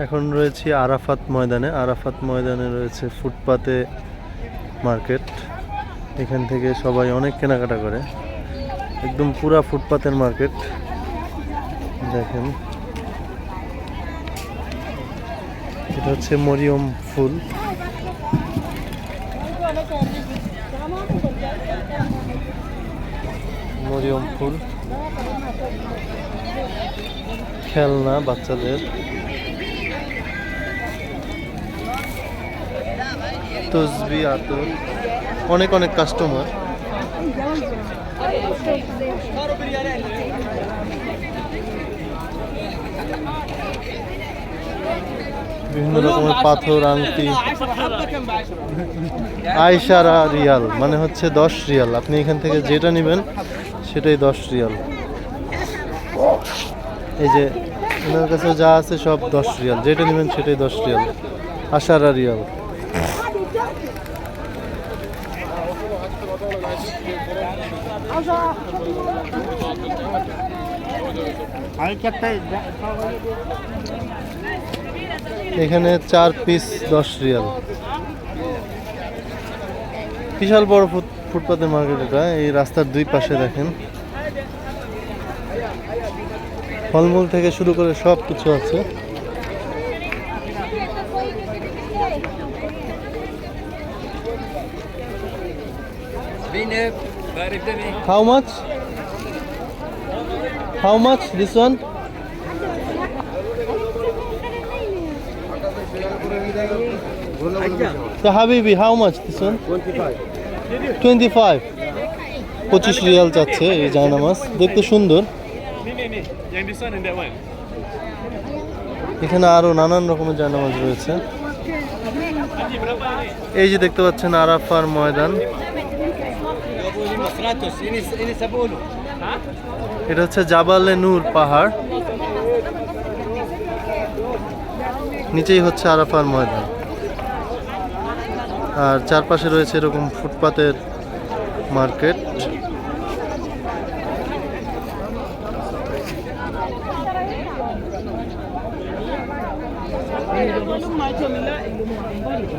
এখন রয়েছি আরাফাত ময়দানে। আরাফাত ময়দানে রয়েছে ফুটপাতে মার্কেট। এখান থেকে সবাই অনেক কেনাকাটা করে। একদম পুরা ফুটপাতের মার্কেট। দেখেন, এটা হচ্ছে মরিয়ম ফুল। মরিয়ম ফুল, খেলনা বাচ্চাদের, তসবি, আতর, অনেক অনেক কাস্টমার। বিভিন্ন রকমের পাথর, আংটি। আইসারা রিয়াল মানে হচ্ছে 10 রিয়াল। আপনি এখান থেকে যেটা নেবেন সেটাই 10 রিয়াল। এই যে ওনার কাছে যা আছে সব 10 রিয়াল, যেটা নেবেন সেটাই 10 রিয়াল। আশারা রিয়াল। এখানে 4 পিস 10 রিয়াল। বিশাল বড় ফুটপাতের মার্কেট এটা। এই রাস্তার দুই পাশে দেখেন ফলমূল থেকে শুরু করে সব কিছু আছে। How much? How much this one? So Habibi, how much this one? 25. 25 Real যাচ্ছে এই জায়নামাজ। দেখতে সুন্দর। এখানে আরো নানান রকমের জায়নামাজ রয়েছে। এই যে দেখতে পাচ্ছেন আরাফার ময়দান। এটা হচ্ছে জাবালে নূর পাহাড়, নিচেই হচ্ছে আরাফার ময়দান। আর চারপাশে রয়েছে এরকম ফুটপাতের মার্কেট।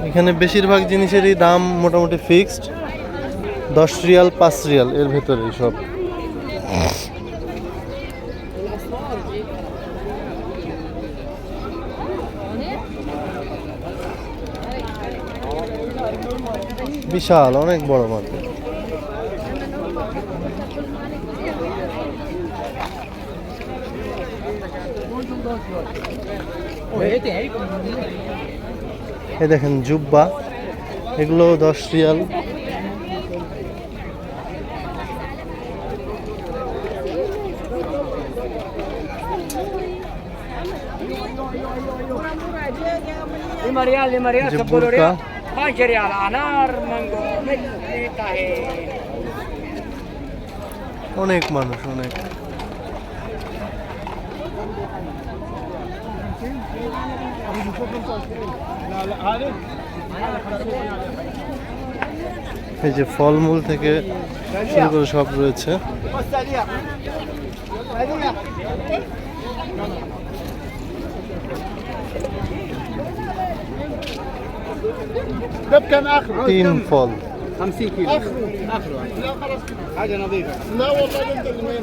এখানে বেশিরভাগ জিনিসেরই দাম মোটামুটি ফিক্সড, 10 রিয়াল 5 রিয়াল এর ভেতরেই সব। বিশাল অনেক বড় মার্কেট। এই দেখেন জুব্বা, এগুলো 10 রিয়াল। অনেক মানুষ, অনেক। এই যে ফলমূল থেকে শুরু করে সব রয়েছে। তিন ফল 50 كيلو اخره حاجه نظيفه لا والله انت المية